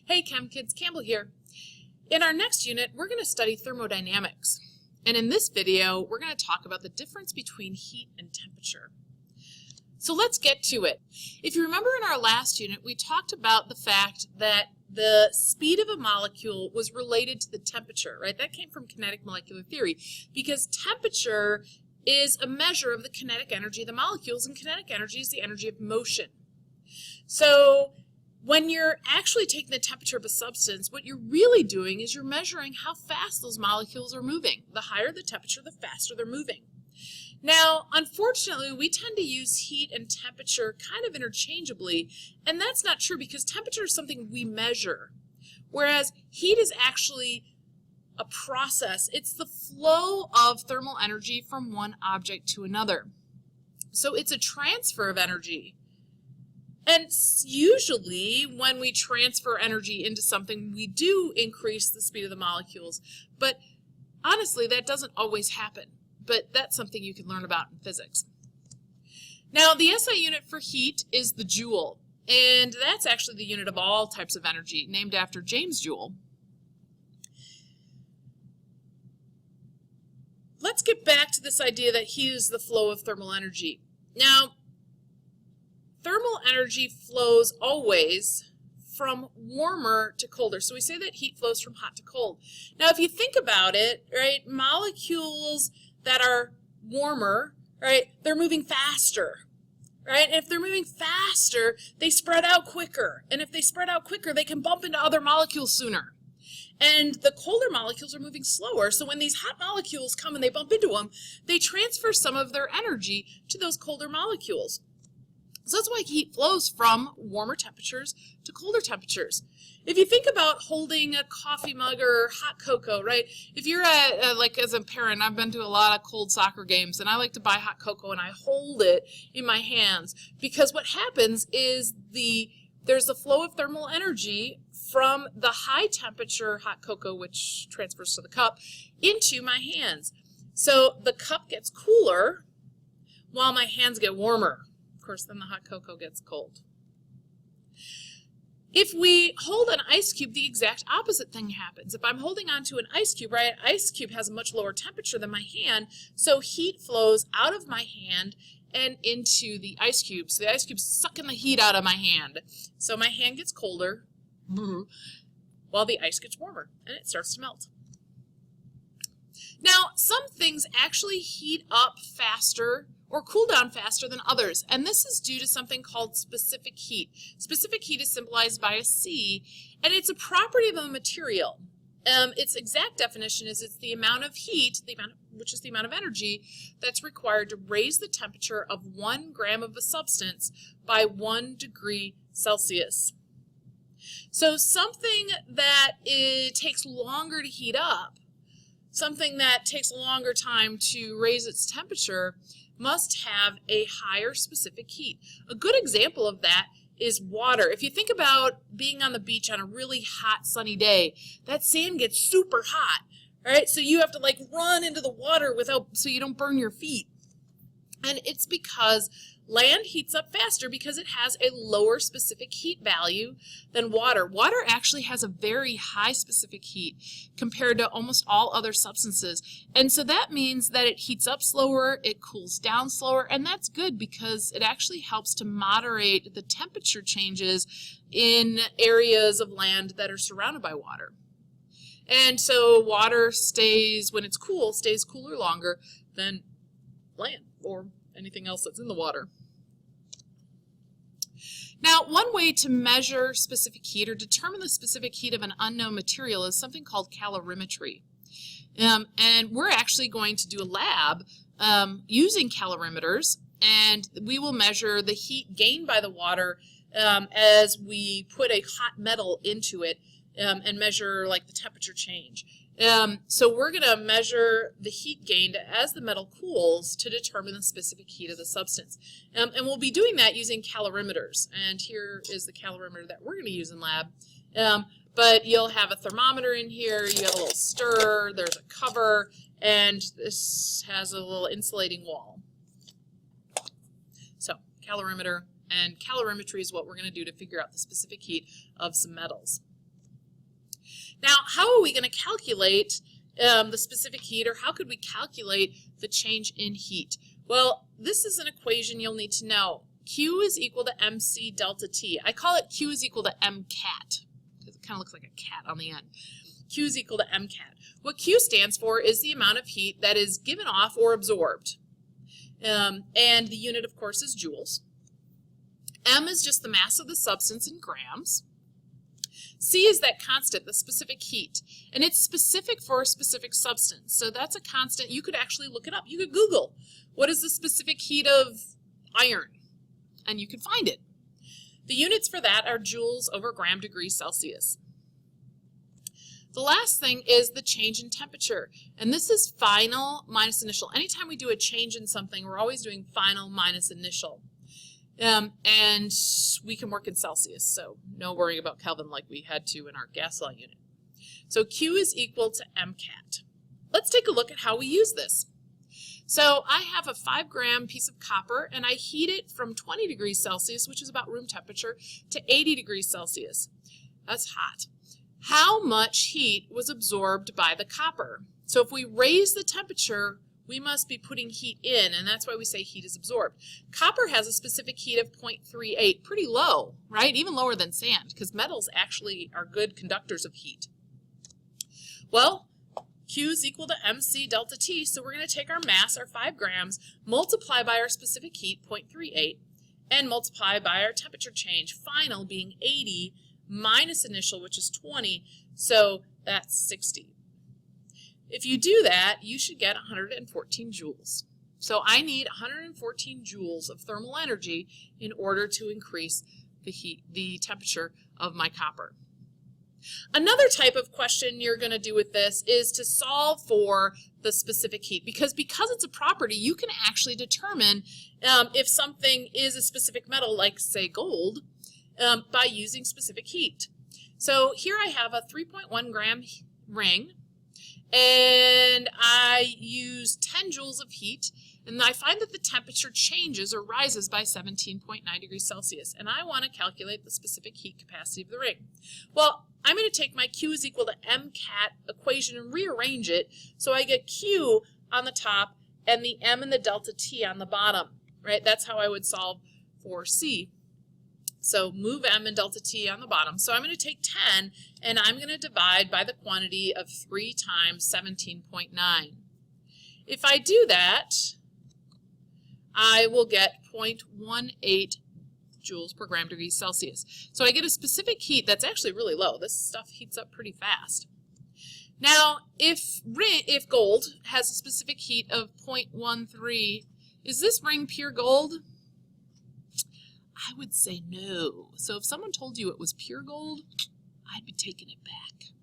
Hey Chem Kids, Campbell here. In our next unit, we're going to study thermodynamics. And in this video, we're going to talk about the difference between heat and temperature. So let's get to it. If you remember in our last unit, we talked about the fact that the speed of a molecule was related to the temperature, right? That came from kinetic molecular theory because temperature is a measure of the kinetic energy of the molecules, and kinetic energy is the energy of motion. So when you're actually taking the temperature of a substance, what you're really doing is you're measuring how fast those molecules are moving. The higher the temperature, the faster they're moving. Now, unfortunately, we tend to use heat and temperature kind of interchangeably, and that's not true because temperature is something we measure, whereas heat is actually a process. It's the flow of thermal energy from one object to another. So it's a transfer of energy. And usually when we transfer energy into something, we do increase the speed of the molecules. But honestly, that doesn't always happen. But that's something you can learn about in physics. Now, the SI unit for heat is the joule. And that's actually the unit of all types of energy, named after James Joule. Let's get back to this idea that heat is the flow of thermal energy. Now, thermal energy flows always from warmer to colder. So we say that heat flows from hot to cold. Now, if you think about it, right, molecules that are warmer, right, they're moving faster, right? And if they're moving faster, they spread out quicker. And if they spread out quicker, they can bump into other molecules sooner. And the colder molecules are moving slower. So when these hot molecules come and they bump into them, they transfer some of their energy to those colder molecules. So that's why heat flows from warmer temperatures to colder temperatures. If you think about holding a coffee mug or hot cocoa, right? If you're like as a parent, I've been to a lot of cold soccer games, and I like to buy hot cocoa and I hold it in my hands because what happens is there's the flow of thermal energy from the high temperature hot cocoa, which transfers to the cup, into my hands. So the cup gets cooler while my hands get warmer. Of course, then the hot cocoa gets cold. If we hold an ice cube, the exact opposite thing happens. If I'm holding onto an ice cube, right, ice cube has a much lower temperature than my hand, so heat flows out of my hand and into the ice cube. So the ice cube's sucking the heat out of my hand. So my hand gets colder while the ice gets warmer, and it starts to melt. Now, some things actually heat up faster or cool down faster than others, and this is due to something called specific heat. Specific heat is symbolized by a C, and it's a property of a material. Its exact definition is it's the amount of heat, which is the amount of energy, that's required to raise the temperature of 1 gram of a substance by 1 degree Celsius. So something that takes longer to heat up, something that takes a longer time to raise its temperature, must have a higher specific heat. A good example of that is water. If you think about being on the beach on a really hot sunny day, that sand gets super hot, right? So you have to like run into the water so you don't burn your feet. And it's because land heats up faster because it has a lower specific heat value than water. Water actually has a very high specific heat compared to almost all other substances. And so that means that it heats up slower, it cools down slower, and that's good because it actually helps to moderate the temperature changes in areas of land that are surrounded by water. And so water when it's cool, stays cooler longer than land or anything else that's in the water. Now, one way to measure specific heat or determine the specific heat of an unknown material is something called calorimetry. And we're actually going to do a lab using calorimeters, and we will measure the heat gained by the water as we put a hot metal into it and measure like the temperature change. So we're going to measure the heat gained as the metal cools to determine the specific heat of the substance. And we'll be doing that using calorimeters. And here is the calorimeter that we're going to use in lab. But you'll have a thermometer in here, you have a little stirrer, there's a cover, and this has a little insulating wall. So calorimeter, and calorimetry is what we're going to do to figure out the specific heat of some metals. Now, how are we going to calculate the specific heat, or how could we calculate the change in heat? Well, this is an equation you'll need to know. Q is equal to MC delta T. I call it Q is equal to MCAT, because it kind of looks like a cat on the end. Q is equal to MCAT. What Q stands for is the amount of heat that is given off or absorbed. And the unit, of course, is joules. M is just the mass of the substance in grams. C is that constant, the specific heat. And it's specific for a specific substance. So that's a constant. You could actually look it up. You could Google, what is the specific heat of iron? And you can find it. The units for that are joules over gram degrees Celsius. The last thing is the change in temperature. And this is final minus initial. Anytime we do a change in something, we're always doing final minus initial. And we can work in Celsius, so no worrying about Kelvin like we had to in our gas law unit. So Q is equal to MCAT. Let's take a look at how we use this. So I have a 5-gram piece of copper, and I heat it from 20 degrees Celsius, which is about room temperature, to 80 degrees Celsius. That's hot. How much heat was absorbed by the copper? So if we raise the temperature, we must be putting heat in, and that's why we say heat is absorbed. Copper has a specific heat of 0.38, pretty low, right? Even lower than sand, because metals actually are good conductors of heat. Well, Q is equal to MC delta T, so we're going to take our mass, our 5 grams, multiply by our specific heat, 0.38, and multiply by our temperature change, final being 80, minus initial, which is 20, so that's 60. If you do that, you should get 114 joules. So I need 114 joules of thermal energy in order to increase the temperature of my copper. Another type of question you're going to do with this is to solve for the specific heat. Because it's a property, you can actually determine if something is a specific metal, like say gold, by using specific heat. So here I have a 3.1 gram ring, and I use 10 joules of heat, and I find that the temperature changes or rises by 17.9 degrees Celsius, and I want to calculate the specific heat capacity of the ring. Well, I'm going to take my Q is equal to MCAT equation and rearrange it so I get Q on the top and the M and the delta T on the bottom, right? That's how I would solve for C. So move M and delta T on the bottom. So I'm going to take 10 and I'm going to divide by the quantity of 3 times 17.9. If I do that, I will get 0.18 joules per gram degree Celsius. So I get a specific heat that's actually really low. This stuff heats up pretty fast. Now, if gold has a specific heat of 0.13, is this ring pure gold? I would say no. So if someone told you it was pure gold, I'd be taking it back.